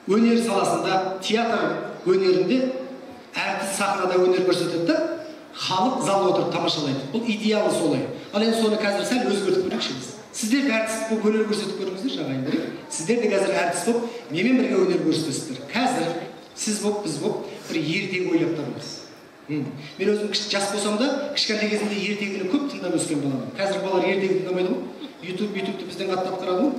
өнер саласында, театр өнерінде әртіс сахнада өнер көрсетеді, халық залда отырып тамашалайды. Бұл идеалы солай. Ал енді соны қазір сәл өзгертіп көрейікші біз. Сіздер де әртіс болып өнер көрсетіп көріңіздер, ағайындар. Сіздер де қазір әртіс болып, менімен бірге өнер көрсетесіздер. Қазір сіз болып, біз болып, бір ертегі ойлап табамыз. Мен өзім жас болсам да, кішкентай кезімде ертегіні көп тыңдап өскен баламын. Қазір балалар ертегі тыңдамайды ғой. YouTube'ты бізден қаттап қарады ғой.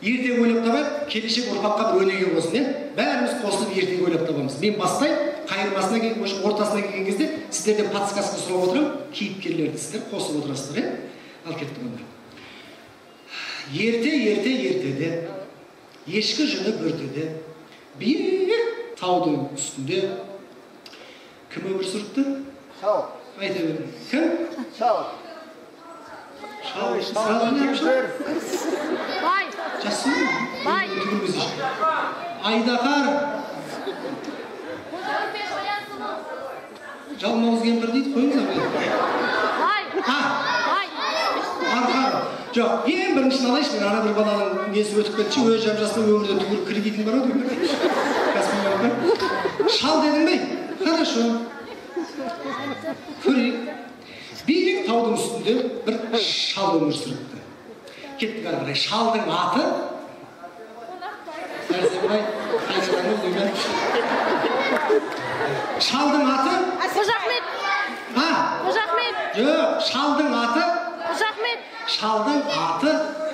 Ертегі ойлап табайық, келешек ұрпаққа бір өнеге болсын, бәріміз қосылып ертегі ойлап табамыз. Мен бастайын, қайырмасына келген, ортасына келген кезде сіздерден подсказка сұрап отырамын, кейіпкерлерді сіздер қосып отырасыздар, Ал кеттік онда. Ертеде, ешкі жүні бөртеде, биік таудың үстінде кім өмір сүріпті? Шал. Айта берем. Кім? Шал. Бай. Жасын? Бай. Айдақар. Жалмауыз кемпір дейді, қойыңыз Бай. Бай. Арқар. Жоқ, ең біріншін алайшы, мен ана бір баланың несі өтіп кетші, өз жасында өмірде түгір кредитің бар ау. Шал дедің бей? Хорошо. Көрейік. Биік таудың үстінде бір шал өмір сүріпті. Кеттік ары қарай. Шалдың аты? Сәрсенбай, қайсыдан өздімен. Шалдың аты? Қожахмет. Қожахмет. Жоқ, шалдың аты? Қожахмет. Шалдың аты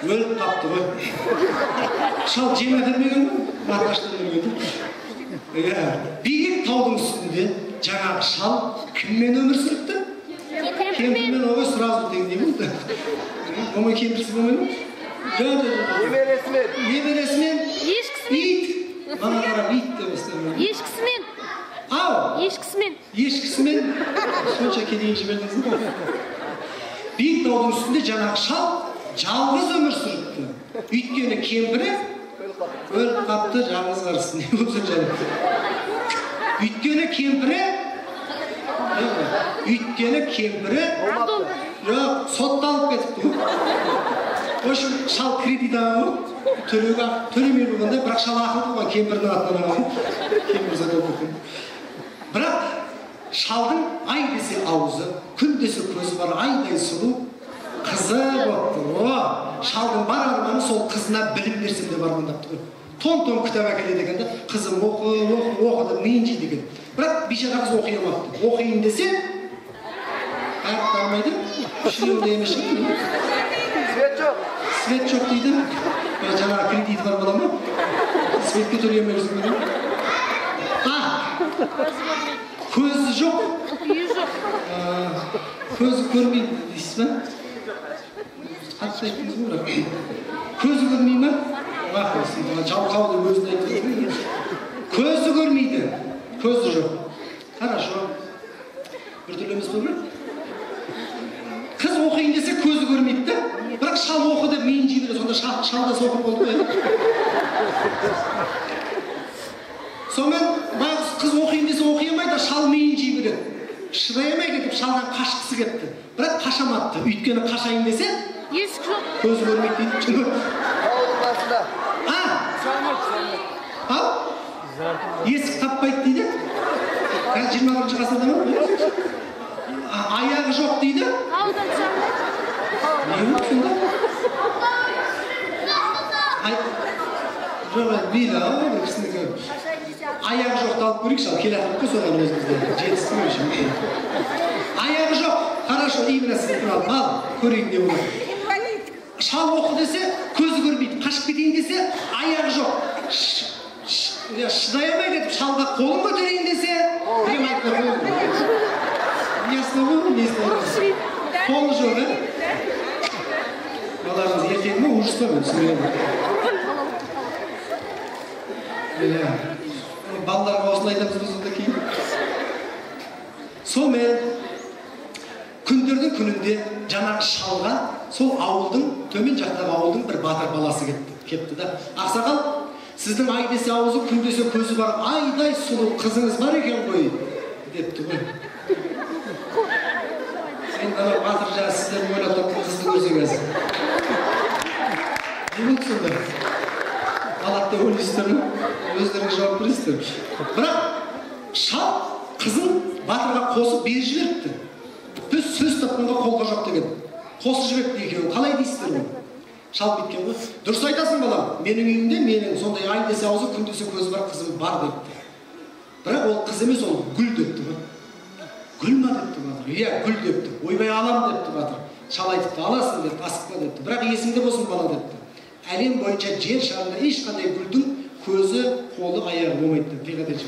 өліп қапты ғой. Шал жем әпермеген ғой, баташтан өлген. Биік таудың үстінде жаңағы шал кіммен өмір сүріпті? Кемпірмен оғы сразу теңдеймін. Оңай кемпірсі болмайды ма? Немересімен. Немересімен? Ешкісімен. Ит. Бана қарап ит деп өстірмін. Ешкісімен. Ау? Ешкісімен. Ешкісімен? Сонша кедейін жібердіңіз ба? Биік таудың үстінде жаңағы шал жалғыз өмір сүріпті. Өйткені кемпірі өліп қапты, жалғыз қарсын. Не болып жүр жаңағы? Өйткені кемпірі жоқ, сотталып кетіпті ғой. Ошын шал кредит алып, төлемей болғанда, бірақ шал ақылды болған кемпірдің атынан алып, кемпір задап кеткен. Бірақ шалдың ай десе аузы, күн десе көзі бар, айдай сұлу қызы болыпты. Шалдың бар арманы сол қызына білім берсем деп армандапты ғой. Тон-тон кітап әкеледі екен де, қызым оқыды, миын жейді екен. Бірақ бейшара қыз оқи алмапты. Оқиын десе, әріп бармайды, шүйеуде емес шығын. Свет жоқ. Свет жоқ дейді. Жаңағы кредиті бар бола ма? Светке төлемей өзің көрем. Көзі жоқ. Үйі жоқ. Көзі көрмейді дейсіз ба? Қатты айттыңыз ғой бірақ. Көзі көрмей ма? Жалқауды өзін айттыңыз. Көзі көрмейді. Көзі жоқ. Хорошо. Bir türlü емес пе? Қыз оқиын десе көзі көрмейді да. Бірақ шал оқыды, миын жей береді. Сонда шал да соқыр болды ғой. Сонымен байғұс қыз оқиын десе оқи алмайды, шал миын жей береді. Шыдай алмай кетіп шалдан қашқысы кетті. Бірақ қашаматты. Өйткені қашайын десе Есік жоқ. көзі көрмейді дейді. Таудың басында. Ал? Есік таппайды дейді. Қазір 21-ші ғасырда ма? Аяғы жоқ дейді. Аудан жағында. Не болды сонда? Жоқ, бейлі ау, бір кісінікі. Аяғы жоқты алып көрейікші, ал келе атып қой соған өзімізде. Жетісті көрейші. Аяғы жоқ, хорошо, именно сізді тұралым. Ал, көрейін не болады. Шал оқы десе, көзі көрмейді. Қашып кетейін десе, аяғы жоқ. Шыдай алмай кетіп, шалға қолын көтерейін десе, прям айтып қойды. Ясно ғой, не істейді? Қолы жоқ, баларыңыз ертегі ме, ужас па мен түсінбеймін. Балаларға осылай айтамыз біз онда кейін. Сонымен күндердің күнінде жаңағы шалға сол ауылдың, төмен жақтағы ауылдың бір батыр баласы кетті да. Ақсақал, сіздің ай десе аузы, күн десе көзі бар, айдай сұлу қызыңыз бар екен ғой, депті ғой. Мен ана батыр жағы сіздердің ойлап тапқан қызды көрсеңіз. Не болды сонда? алады деп ойлайсыздар ма? Өздеріңіз жауап бересіздер. Бірақ шал қызын батырға қосып беріп жіберіпті. Біз сөз тапқанға қолға жоқ деген. Қосып жіберіпті екеуі. Қалай дейсіздер оны? Шал біткен ғой. Дұрыс айтасың балам. Менің үйімде менің сондай ай десе аузы, күн десе көзі бар қызым бар депті. Бірақ ол қыз емес, ол гүл депті ғой. Гүл ма депті батыр. Иә, гүл депті. Ойбай алам депті батыр. Шал айтыпты, аласың депті, асықпа депті. Бірақ есіңде болсын бала депті. Әлем бойынша жер шарында ешқандай гүлдің көзі, қолы, аяғы болмайды деп қиғат етші.